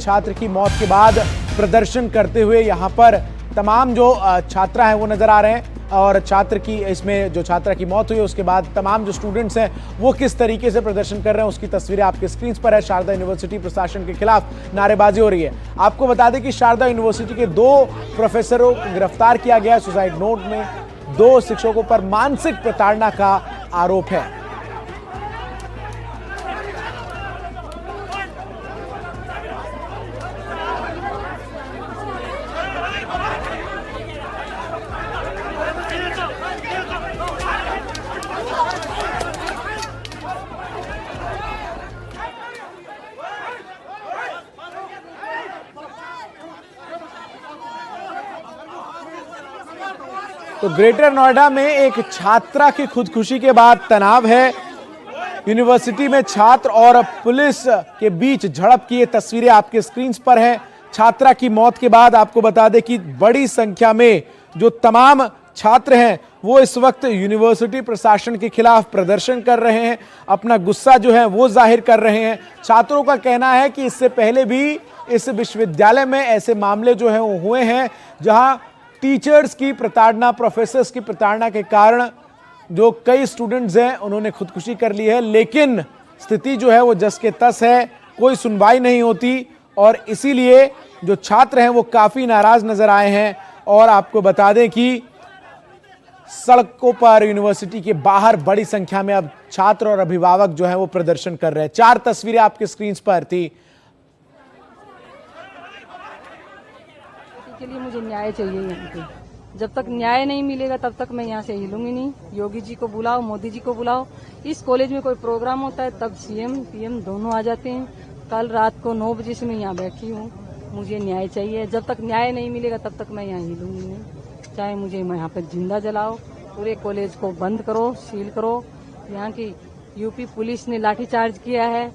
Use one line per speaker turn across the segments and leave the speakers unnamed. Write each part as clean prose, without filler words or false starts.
छात्र की मौत के बाद प्रदर्शन करते हुए यहाँ पर तमाम जो छात्रा हैं वो नजर आ रहे हैं और छात्र की इसमें जो छात्रा की मौत हुई है उसके बाद तमाम जो स्टूडेंट्स हैं वो किस तरीके से प्रदर्शन कर रहे हैं उसकी तस्वीरें आपके स्क्रीन पर है। शारदा यूनिवर्सिटी प्रशासन के खिलाफ नारेबाजी हो रही है। आपको बता दें कि शारदा यूनिवर्सिटी के 2 प्रोफेसरों को गिरफ्तार किया गया है। सुसाइड नोट में 2 शिक्षकों पर मानसिक प्रताड़ना का आरोप है। तो ग्रेटर नोएडा में एक छात्रा की खुदकुशी के बाद तनाव है। यूनिवर्सिटी में छात्र और पुलिस के बीच झड़प की ये तस्वीरें आपके स्क्रीन पर हैं। छात्रा की मौत के बाद आपको बता दें कि बड़ी संख्या में जो तमाम छात्र हैं वो इस वक्त यूनिवर्सिटी प्रशासन के खिलाफ प्रदर्शन कर रहे हैं, अपना गुस्सा जो है वो जाहिर कर रहे हैं। छात्रों का कहना है कि इससे पहले भी इस विश्वविद्यालय में ऐसे मामले जो हैं वो हुए हैं जहां टीचर्स की प्रताड़ना, प्रोफेसर्स की प्रताड़ना के कारण जो कई स्टूडेंट्स हैं उन्होंने खुदकुशी कर ली है, लेकिन स्थिति जो है वो जस के तस है, कोई सुनवाई नहीं होती और इसीलिए जो छात्र हैं वो काफी नाराज नजर आए हैं। और आपको बता दें कि सड़कों पर यूनिवर्सिटी के बाहर बड़ी संख्या में अब छात्र और अभिभावक जो है वो प्रदर्शन कर रहे हैं। 4 तस्वीरें आपके स्क्रीन पर थी।
के लिए मुझे न्याय चाहिए यहाँ पे। जब तक न्याय नहीं मिलेगा तब तक मैं यहाँ से हिलूंगी नहीं। योगी जी को बुलाओ, मोदी जी को बुलाओ। इस कॉलेज में कोई प्रोग्राम होता है तब सीएम पीएम दोनों आ जाते हैं। कल रात को 9 बजे से मैं यहाँ बैठी हूँ। मुझे न्याय चाहिए। जब तक न्याय नहीं मिलेगा तब तक मैं यहाँ हिलूंगी नहीं। चाहे मुझे यहाँ पे जिंदा जलाओ, पूरे कॉलेज को बंद करो, सील करो। यहाँ की यूपी पुलिस ने लाठीचार्ज किया है,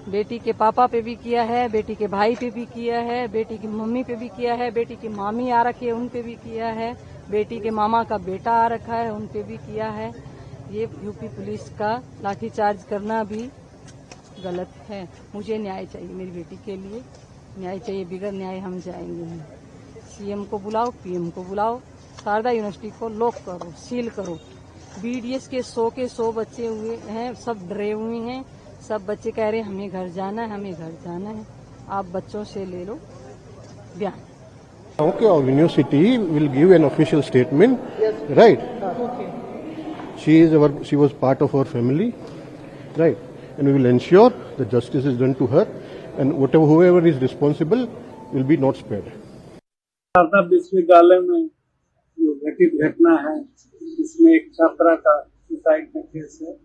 बेटी के पापा पे भी किया है, बेटी के भाई पे भी किया है, बेटी की मम्मी पे भी किया है, बेटी की मामी आ रखी है उन पे भी किया है, बेटी के मामा का बेटा आ रखा है उन पे भी किया है। ये यूपी पुलिस का लाठीचार्ज करना भी गलत है। मुझे न्याय चाहिए, मेरी बेटी के लिए न्याय चाहिए। बिगड़ न्याय हम जाएंगे नहीं। सीएम को बुलाओ, पीएम को बुलाओ, शारदा यूनिवर्सिटी को लॉक करो, सील करो। बीडीएस के 100 बच्चे हुए हैं, सब डरे हुए हैं। सब बच्चे कह रहे हैं हमें घर जाना है, हमें घर जाना है। आप बच्चों से ले लो बयान।
Okay, our university will give an official statement, yes, right?
Okay.
She was part of our family, right? And we will ensure that justice is done to her, and whoever is responsible will be not spared.
Sharda विश्वविद्यालय में जो घटित घटना है इसमें एक छात्रा का सुसाइड का केस है।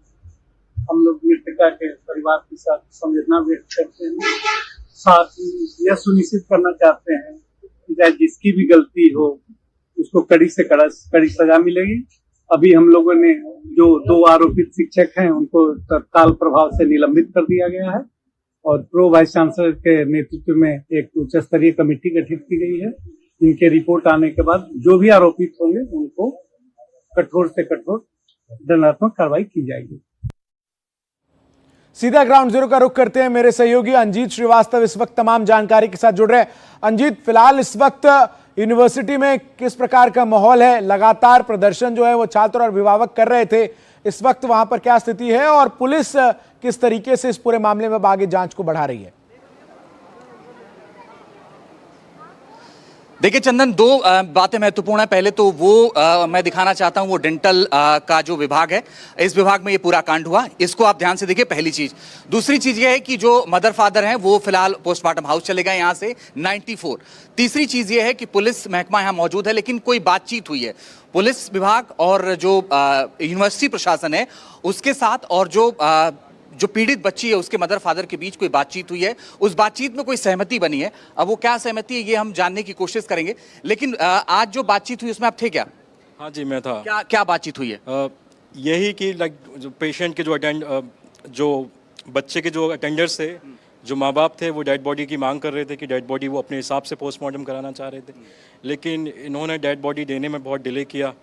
हम लोग मृतका के परिवार के साथ संवेदना व्यक्त करते हैं। साथ ही यह सुनिश्चित करना चाहते हैं कि चाहे जिसकी भी गलती हो उसको कड़ी से कड़ी सजा मिलेगी। अभी हम लोगों ने जो 2 आरोपित शिक्षक हैं उनको तत्काल प्रभाव से निलंबित कर दिया गया है और प्रो वाइस चांसलर के नेतृत्व में एक उच्च स्तरीय कमेटी गठित की गई है। इनके रिपोर्ट आने के बाद जो भी आरोपित होंगे उनको कठोर से कठोर दंडात्मक कार्रवाई की जाएगी।
सीधा ग्राउंड जीरो का रुख करते हैं। मेरे सहयोगी अंजीत श्रीवास्तव इस वक्त तमाम जानकारी के साथ जुड़ रहे हैं। अंजीत, फिलहाल इस वक्त यूनिवर्सिटी में किस प्रकार का माहौल है? लगातार प्रदर्शन जो है वो छात्र और अभिभावक कर रहे थे, इस वक्त वहां पर क्या स्थिति है और पुलिस किस तरीके से इस पूरे मामले में आगे जांच को बढ़ा रही है?
देखिए चंदन, 2 बातें महत्वपूर्ण है। पहले तो वो मैं दिखाना चाहता हूं, वो डेंटल का जो विभाग है, इस विभाग में ये पूरा कांड हुआ, इसको आप ध्यान से देखिए, पहली चीज। दूसरी चीज ये है कि जो मदर फादर हैं वो फिलहाल पोस्टमार्टम हाउस चले गए यहां से 94। तीसरी चीज ये है कि पुलिस महकमा यहां मौजूद है, लेकिन कोई बातचीत हुई है पुलिस विभाग और जो यूनिवर्सिटी प्रशासन है उसके साथ, और जो पीड़ित बच्ची है उसके मदर फादर के बीच कोई बातचीत हुई है। उस बातचीत में कोई सहमति बनी है। अब वो क्या सहमति है ये हम जानने की कोशिश करेंगे, लेकिन आज जो बातचीत हुई उसमें आप थे क्या?
हाँ जी, मैं था।
क्या बातचीत हुई है?
यही कि जो पेशेंट के जो बच्चे के जो अटेंडर्स थे, जो माँ बाप थे, वो डेड बॉडी की मांग कर रहे थे कि डेड बॉडी वो अपने हिसाब से पोस्टमार्टम कराना चाह रहे थे, लेकिन इन्होंने डेड बॉडी देने में बहुत डिले किया।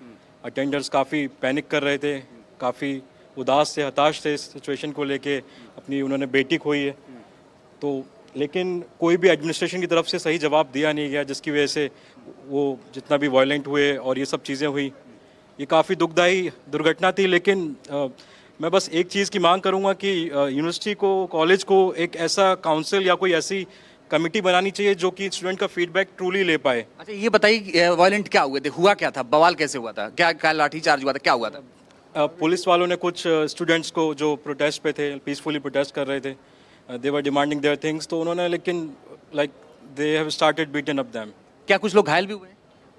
अटेंडर्स काफ़ी पैनिक कर रहे थे, काफ़ी उदास थे, हताश थे इस सिचुएशन को लेके। अपनी उन्होंने बेटी खोई है, तो लेकिन कोई भी एडमिनिस्ट्रेशन की तरफ से सही जवाब दिया नहीं गया, जिसकी वजह से वो जितना भी वायलेंट हुए और ये सब चीज़ें हुई, ये काफ़ी दुखदाई दुर्घटना थी। लेकिन मैं बस एक चीज़ की मांग करूँगा कि यूनिवर्सिटी को, कॉलेज को एक ऐसा काउंसिल या कोई ऐसी कमेटी बनानी चाहिए जो कि स्टूडेंट का फीडबैक ट्रूली ले पाए।
अच्छा ये बताइए, वायलेंट क्या हुए थे, हुआ क्या था, बवाल कैसे हुआ था, क्या क्या लाठीचार्ज हुआ था, क्या हुआ था?
पुलिस वालों ने कुछ स्टूडेंट्स को जो प्रोटेस्ट पे थे, पीसफुली प्रोटेस्ट कर रहे थे, दे वर डिमांडिंग देयर थिंग्स, तो उन्होंने लेकिन like they have started beaten up them.
क्या कुछ लोग घायल भी हुए?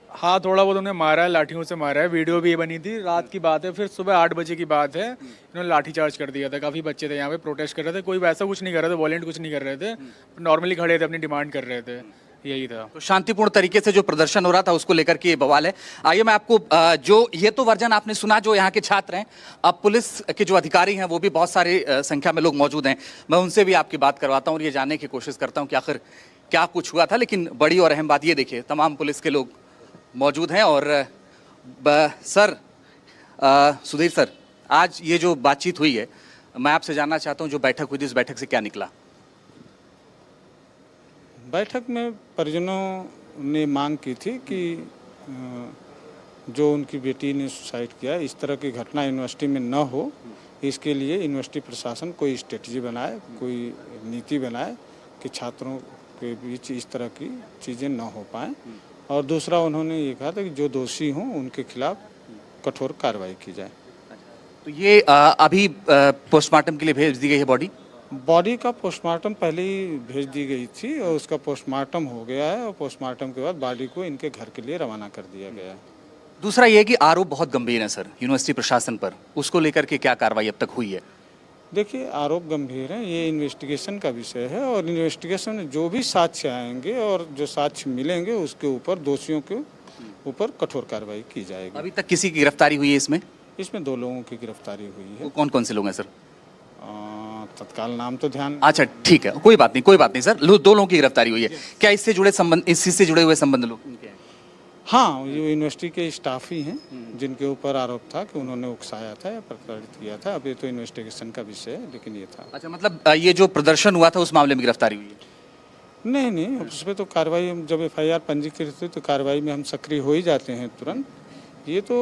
हाँ, थोड़ा बहुत उन्हें मारा है, लाठियों से मारा है। वीडियो भी ये बनी थी, रात की बात है, फिर सुबह 8 बजे की बात है, इन्होंने लाठीचार्ज कर दिया था। काफ़ी बच्चे थे यहाँ पे, प्रोटेस्ट कर रहे थे, कोई वैसा कुछ नहीं कर रहे थे, वॉलेंट कुछ नहीं कर रहे थे, नॉर्मली खड़े थे, अपनी डिमांड कर रहे थे, यही था।
तो शांतिपूर्ण तरीके से जो प्रदर्शन हो रहा था उसको लेकर के ये बवाल है। आइए मैं आपको जो ये तो वर्जन आपने सुना जो यहाँ के छात्र हैं, अब पुलिस के जो अधिकारी हैं वो भी बहुत सारे संख्या में लोग मौजूद हैं, मैं उनसे भी आपकी बात करवाता हूँ और ये जानने की कोशिश करता हूँ कि आखिर क्या कुछ हुआ था। लेकिन बड़ी और अहम बात ये देखिए, तमाम पुलिस के लोग मौजूद हैं। और सर, सुधीर सर, आज ये जो बातचीत हुई है, मैं आपसे जानना चाहता हूँ जो बैठक हुई थी, इस बैठक से क्या निकला?
बैठक में परिजनों ने मांग की थी कि जो उनकी बेटी ने सुसाइड किया, इस तरह की घटना यूनिवर्सिटी में न हो, इसके लिए यूनिवर्सिटी प्रशासन कोई स्ट्रेटजी बनाए, कोई नीति बनाए कि छात्रों के बीच इस तरह की चीज़ें न हो पाएँ। और दूसरा उन्होंने ये कहा था कि जो दोषी हों उनके खिलाफ कठोर कार्रवाई की जाए।
तो ये अभी पोस्टमार्टम के लिए भेज दी गई है बॉडी?
बॉडी का पोस्टमार्टम पहले ही भेज दी गई थी और उसका पोस्टमार्टम हो गया है और पोस्टमार्टम के बाद बॉडी को इनके घर के लिए रवाना कर दिया गया है।
दूसरा ये है कि आरोप बहुत गंभीर है सर यूनिवर्सिटी प्रशासन पर, उसको लेकर के क्या कार्रवाई अब तक हुई है?
देखिए, आरोप गंभीर हैं, ये इन्वेस्टिगेशन का विषय है और इन्वेस्टिगेशन में जो भी साक्ष्य आएंगे और जो साक्ष्य मिलेंगे उसके ऊपर दोषियों के ऊपर कठोर कार्रवाई की जाएगी।
अभी तक किसी की गिरफ्तारी हुई है इसमें?
इसमें 2 लोगों की गिरफ्तारी हुई है।
वो कौन कौन से लोग हैं सर?
तत्काल नाम तो ध्यान।
अच्छा ठीक है, कोई बात नहीं सर, 2 लोगों की गिरफ्तारी हुई है। क्या इससे जुड़े संबंध, इस चीज से जुड़े हुए संबंध लोग?
हाँ, ये यूनिवर्सिटी के स्टाफ ही हैं जिनके ऊपर आरोप था कि उन्होंने उकसाया था या प्रताड़ित किया था। अब ये तो इन्वेस्टिगेशन का विषय है, लेकिन ये था।
अच्छा, मतलब ये जो प्रदर्शन हुआ था उस मामले में गिरफ्तारी हुई है?
नहीं, उस पर तो कार्रवाई, जब FIR पंजीकृत हुई तो कार्रवाई में हम सक्रिय हो ही जाते हैं तुरंत। ये तो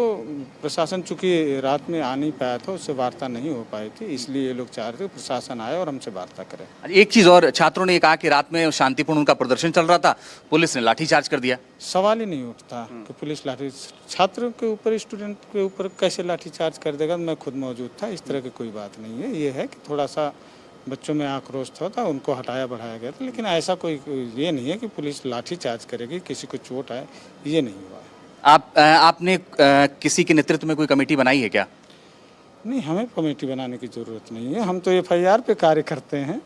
प्रशासन चूंकि रात में आ नहीं पाया था, उससे वार्ता नहीं हो पाई थी, इसलिए ये लोग चाह रहे थे प्रशासन आए और हमसे वार्ता करे।
एक चीज और, छात्रों ने कहा कि रात में शांतिपूर्ण उनका प्रदर्शन चल रहा था, पुलिस ने लाठीचार्ज कर दिया।
सवाल ही नहीं उठता कि पुलिस लाठी, छात्र के ऊपर, स्टूडेंट के ऊपर कैसे लाठीचार्ज कर देगा। मैं खुद मौजूद था, इस तरह की कोई बात नहीं है। ये है कि थोड़ा सा बच्चों में आक्रोश था, उनको हटाया बढ़ाया गया था, लेकिन ऐसा कोई ये नहीं है कि पुलिस लाठीचार्ज करेगी, किसी को चोट आए, ये नहीं हुआ है।
आपने किसी के नेतृत्व में कोई कमेटी बनाई है क्या?
नहीं, हमें कमेटी बनाने की जरूरत नहीं है, हम तो FIR पे कार्य करते हैं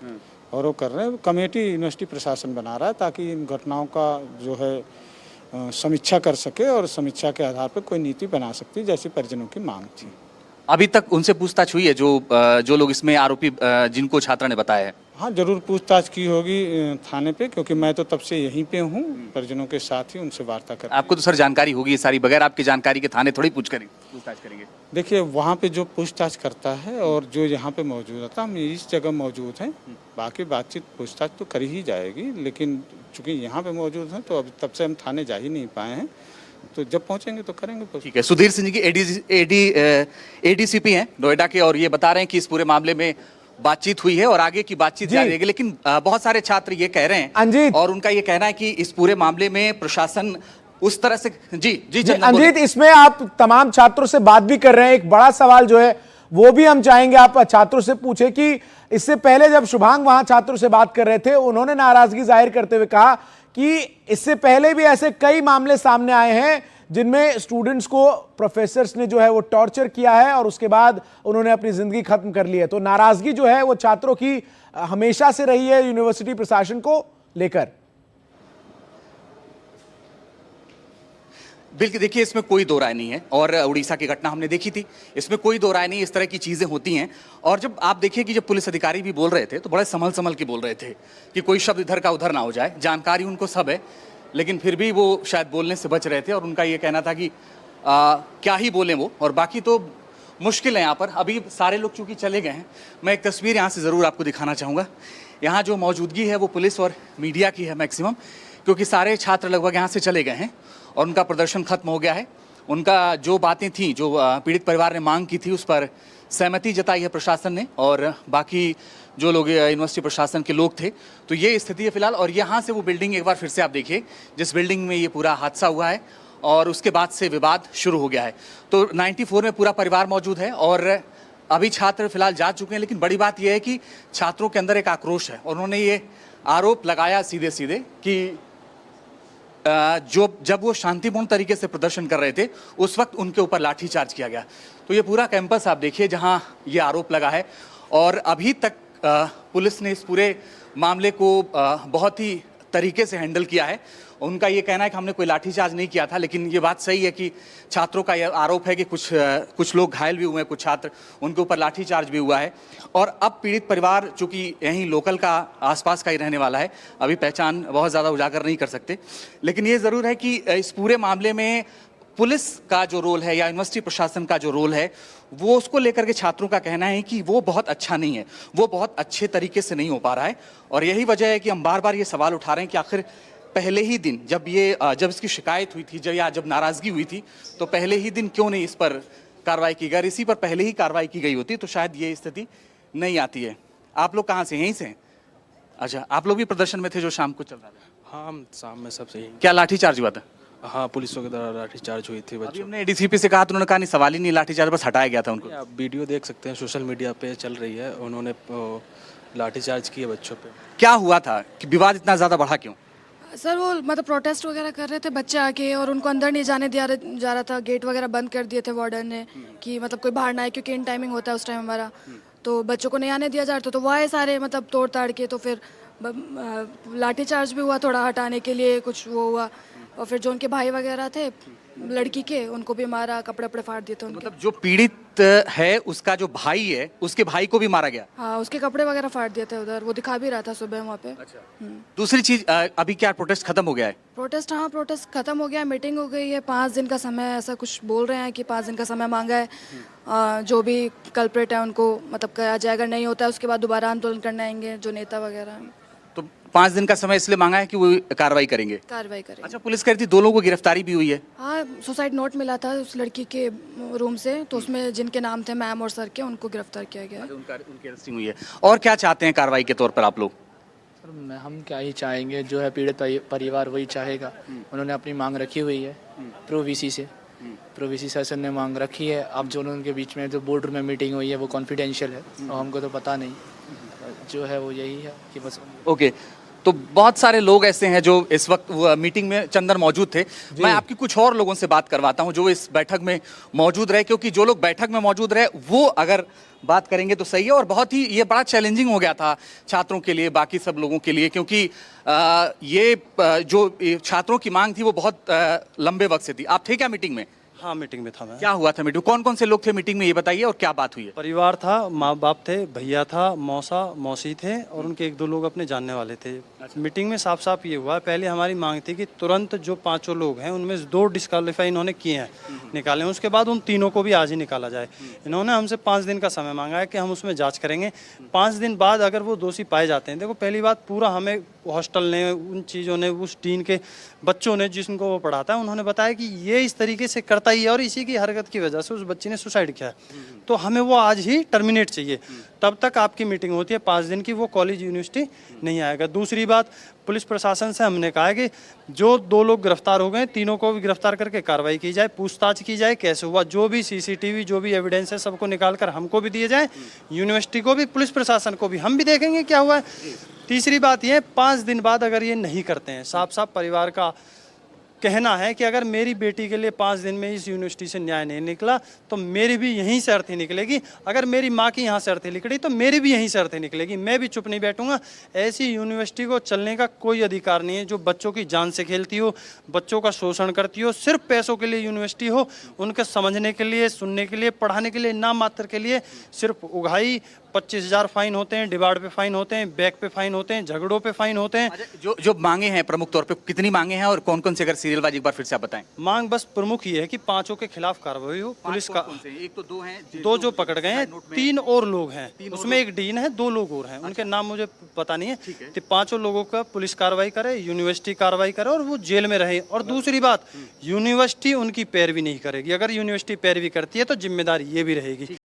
और वो कर रहे हैं। कमेटी यूनिवर्सिटी प्रशासन बना रहा है ताकि इन घटनाओं का जो है समीक्षा कर सके और समीक्षा के आधार पर कोई नीति बना सकती, जैसी परिजनों की मांग थी।
अभी तक उनसे पूछताछ हुई है जो लोग इसमें आरोपी, जिनको छात्रा ने बताया है?
हाँ, जरूर पूछताछ की होगी थाने पे, क्योंकि मैं तो तब से यहीं पे हूँ, परिजनों के साथ ही उनसे वार्ता कर।
आपको तो सर जानकारी होगी सारी, बगैर आपकी जानकारी के थाने थोड़ी पूछताछ करेंगे।
देखिए, वहाँ पे जो पूछताछ करता है और जो यहाँ पे मौजूद था, हम इस जगह मौजूद हैं, बाकी बातचीत पूछताछ तो कर ही जाएगी, लेकिन चूंकि यहाँ पे मौजूद हैं तो अभी तब से हम थाने जा ही नहीं पाए हैं, तो जब पहुँचेंगे तो करेंगे।
ठीक है, सुधीर सिंह जी की ADCP हैं नोएडा के, और ये बता रहे हैं कि इस पूरे मामले में बातचीत हुई है और आगे की बातचीत जारी रहेगी। लेकिन बहुत सारे छात्र ये कह रहे हैं
अंजीत,
और उनका ये कहना है कि इस पूरे मामले में प्रशासन उस तरह से जी
अंजीत, इसमें आप तमाम छात्रों से बात भी कर रहे हैं, एक बड़ा सवाल जो है वो भी हम चाहेंगे आप छात्रों से पूछे कि इससे पहले जब शुभांग वहां छात्रों से बात कर रहे थे, उन्होंने नाराजगी जाहिर करते हुए कहा कि इससे पहले भी ऐसे कई मामले सामने आए हैं जिनमें स्टूडेंट्स को प्रोफेसर्स ने जो है वो टॉर्चर किया है और उसके बाद उन्होंने अपनी जिंदगी खत्म कर ली है। तो नाराजगी जो है वो छात्रों की हमेशा से रही है यूनिवर्सिटी प्रशासन को लेकर।
बिल्कुल, देखिए इसमें कोई दो राय नहीं है, और उड़ीसा की घटना हमने देखी थी, इसमें कोई दो राय नहीं, इस तरह की चीजें होती हैं। और जब आप देखिए कि जब पुलिस अधिकारी भी बोल रहे थे तो बड़े संभल के बोल रहे थे कि कोई शब्द इधर का उधर ना हो जाए, जानकारी उनको सब है, लेकिन फिर भी वो शायद बोलने से बच रहे थे। और उनका ये कहना था कि क्या ही बोलें वो, और बाकी तो मुश्किल है यहाँ पर। अभी सारे लोग चूंकि चले गए हैं, मैं एक तस्वीर यहाँ से ज़रूर आपको दिखाना चाहूँगा। यहाँ जो मौजूदगी है वो पुलिस और मीडिया की है मैक्सिमम, क्योंकि सारे छात्र लगभग यहाँ से चले गए हैं और उनका प्रदर्शन खत्म हो गया है। उनका जो बातें थी, जो पीड़ित परिवार ने मांग की थी, उस पर सहमति जताई है प्रशासन ने और बाकी जो लोग यूनिवर्सिटी प्रशासन के लोग थे। तो ये स्थिति है फिलहाल। और यहाँ से वो बिल्डिंग एक बार फिर से आप देखिए, जिस बिल्डिंग में ये पूरा हादसा हुआ है और उसके बाद से विवाद शुरू हो गया है। तो 94 में पूरा परिवार मौजूद है और अभी छात्र फिलहाल जा चुके हैं, लेकिन बड़ी बात यह है कि छात्रों के अंदर एक आक्रोश है और उन्होंने ये आरोप लगाया सीधे सीधे कि जब वो शांतिपूर्ण तरीके से प्रदर्शन कर रहे थे उस वक्त उनके ऊपर लाठीचार्ज किया गया। तो ये पूरा कैंपस आप देखिए जहां ये आरोप लगा है और अभी तक पुलिस ने इस पूरे मामले को बहुत ही तरीके से हैंडल किया है। उनका ये कहना है कि हमने कोई लाठीचार्ज नहीं किया था, लेकिन ये बात सही है कि छात्रों का यह आरोप है कि कुछ लोग घायल भी हुए हैं, कुछ छात्र, उनके ऊपर लाठीचार्ज भी हुआ है। और अब पीड़ित परिवार, चूंकि यहीं लोकल का आसपास का ही रहने वाला है, अभी पहचान बहुत ज़्यादा उजागर नहीं कर सकते, लेकिन ये ज़रूर है कि इस पूरे मामले में पुलिस का जो रोल है या यूनिवर्सिटी प्रशासन का जो रोल है, वो उसको लेकर के छात्रों का कहना है कि वो बहुत अच्छा नहीं है, वो बहुत अच्छे तरीके से नहीं हो पा रहा है। और यही वजह है कि हम बार बार ये सवाल उठा रहे हैं कि आखिर पहले ही दिन जब इसकी शिकायत हुई थी, जब नाराज़गी हुई थी, तो पहले ही दिन क्यों नहीं इस पर कार्रवाई की गई? इसी पर पहले ही कार्रवाई की गई होती तो शायद ये स्थिति नहीं आती है। आप लोग कहाँ से? यहीं से? अच्छा, आप लोग भी प्रदर्शन में थे जो शाम को चल रहा था?
हाँ, हम शाम में सबसे ही।
क्या लाठीचार्ज हुआ था?
हाँ, पुलिसों के द्वारा लाठीचार्ज हुई थी
अभी
बच्चों।
हमने एडीसीपी से कहा तो उन्होंने कहा नहीं, सवाल ही नहीं, लाठीचार्ज बस हटाया गया था उनको।
आप वीडियो देख सकते हैं, सोशल मीडिया पे चल रही है, उन्होंने लाठीचार्ज किए बच्चों पे।
क्या हुआ था कि विवाद इतना ज़्यादा बढ़ा क्यों?
सर वो मतलब प्रोटेस्ट वगैरह कर रहे थे बच्चे आके और उनको अंदर नहीं जाने दिया जा रहा था। गेट वगैरह बंद कर दिए थे वार्डन ने कि मतलब कोई बाहर ना आए, क्योंकि इन टाइमिंग होता है उस टाइम हमारा, तो बच्चों को नहीं आने दिया जा रहा था। तो वो आए सारे मतलब तोड़ ताड़ के, तो फिर लाठीचार्ज भी हुआ थोड़ा हटाने के लिए, कुछ वो हुआ। और फिर जो उनके भाई वगैरह थे लड़की के, उनको भी मारा, कपड़े वपड़े फाड़ दिए थे उनके।
मतलब जो पीड़ित है उसका जो भाई है, उसके भाई को भी मारा गया?
हाँ, उसके कपड़े वगैरह फाड़ दिए थे उधर, वो दिखा भी रहा था सुबह वहाँ पे।
अच्छा। दूसरी चीज, अभी क्या प्रोटेस्ट खत्म हो गया है?
प्रोटेस्ट, हाँ प्रोटेस्ट खत्म हो गया, मीटिंग हो गई है, 5 दिन का समय, ऐसा कुछ बोल रहे हैं कि 5 दिन का समय मांगा है। जो भी कल्प्रेट है उनको मतलब कहा जाएगा, नहीं होता है उसके बाद दोबारा आंदोलन करने आएंगे जो नेता वगैरह हैं।
तो 5 दिन का समय इसलिए मांगा है कि वो कार्रवाई करेंगे?
कार्रवाई करेंगे।
अच्छा, पुलिस कह रही थी 2 लोगों को गिरफ्तारी भी हुई है?
हाँ, सुसाइड नोट मिला था उस लड़की के रूम से, तो उसमें जिनके नाम थे मैम और सर के, उनको गिरफ्तार किया गया है।
उनकी अरेस्टिंग हुई है। और क्या चाहते हैं कार्रवाई के तौर पर आप लोग?
सर हम क्या ही चाहेंगे, जो है पीड़ित परिवार वही चाहेगा। उन्होंने अपनी मांग रखी हुई है प्रोवीसी से, प्रोवीसी सेशन ने मांग रखी है। अब जो उनके बीच में जो बोर्ड रूम में मीटिंग हुई है वो कॉन्फिडेंशियल है और हमको तो पता नहीं, जो है वो यही है कि बस।
ओके, तो बहुत सारे लोग ऐसे हैं जो इस वक्त मीटिंग में चंदर मौजूद थे। मैं आपकी कुछ और लोगों से बात करवाता हूं जो इस बैठक में मौजूद रहे, क्योंकि जो लोग बैठक में मौजूद रहे वो अगर बात करेंगे तो सही है। और बहुत ही ये बड़ा चैलेंजिंग हो गया था छात्रों के लिए, बाकी सब लोगों के लिए, क्योंकि जो छात्रों की मांग थी वो बहुत लंबे वक्त से थी। आप थे क्या मीटिंग में?
हाँ, मीटिंग में था मैं।
क्या हुआ था मीटिंग? कौन कौन से लोग थे मीटिंग में, ये बताइए, और क्या बात हुई है?
परिवार था, माँ बाप थे, भैया था, मौसा मौसी थे और उनके 1-2 लोग अपने जानने वाले थे। मीटिंग में साफ साफ ये हुआ, पहले हमारी मांग थी कि तुरंत जो 5 लोग हैं उनमें 2 डिस्क्वालीफाई इन्होंने किए हैं, निकाले हैं, उसके बाद उन 3 को भी आज ही निकाला जाए। इन्होंने हमसे 5 दिन का समय मांगा है कि हम उसमें जाँच करेंगे। 5 दिन बाद अगर वो दोषी पाए जाते हैं, देखो पहली बात, पूरा हमें हॉस्टल ने, उन चीज़ों ने, उस डीन के बच्चों ने जिनको वो पढ़ाता है, उन्होंने बताया कि ये इस तरीके से करता ही है और इसी की हरकत की वजह से उस बच्ची ने सुसाइड किया है, तो हमें वो आज ही टर्मिनेट चाहिए। तब तक आपकी मीटिंग होती है 5 दिन की, वो कॉलेज यूनिवर्सिटी नहीं आएगा। दूसरी बात, पुलिस प्रशासन से हमने कहा है कि जो 2 लोग गिरफ्तार हो गए, 3 को भी गिरफ्तार करके कार्रवाई की जाए, पूछताछ की जाए कैसे हुआ, जो भी सीसीटीवी जो भी एविडेंस है सबको निकाल कर हमको भी दिए जाए, यूनिवर्सिटी को भी, पुलिस प्रशासन को भी, हम भी देखेंगे क्या हुआ है। तीसरी बात ये, 5 दिन बाद अगर ये नहीं करते हैं, साफ साफ परिवार का कहना है कि अगर मेरी बेटी के लिए 5 दिन में इस यूनिवर्सिटी से न्याय नहीं निकला तो मेरी भी यहीं से अर्थी निकलेगी, अगर मेरी माँ की यहाँ से अर्थी निकली तो मेरी भी यहीं से अर्थी निकलेगी, मैं भी चुप नहीं बैठूंगा। ऐसी यूनिवर्सिटी को चलने का कोई अधिकार नहीं है जो बच्चों की जान से खेलती हो, बच्चों का शोषण करती हो, सिर्फ पैसों के लिए यूनिवर्सिटी हो, उनके समझने के लिए, सुनने के लिए, पढ़ाने के लिए, नाम मात्र के लिए सिर्फ उगाही 25,000 फाइन होते हैं, डिबाड़ पे फाइन होते हैं, बैक पे फाइन होते हैं, झगड़ों पे फाइन होते हैं।
अच्छा, जो जो मांगे हैं प्रमुख तौर पे कितनी मांगे हैं और कौन कौन से, अगर सीरियल वाइज एक बार फिर से आप बताएं।
मांग बस प्रमुख ये है कि 5 के खिलाफ कार्रवाई हो। पुलिस का
कौन से? एक तो 2 हैं,
2 जो पकड़ गए हैं, 3 और लोग हैं, उसमें एक डीन है, 2 लोग और हैं, उनके नाम मुझे पता नहीं है। तो 5 लोगों का पुलिस कार्रवाई करे, यूनिवर्सिटी कार्रवाई करे और वो जेल में रहे। और दूसरी बात, यूनिवर्सिटी उनकी पैरवी नहीं करेगी। अगर यूनिवर्सिटी पैरवी करती है तो जिम्मेदारी ये भी रहेगी।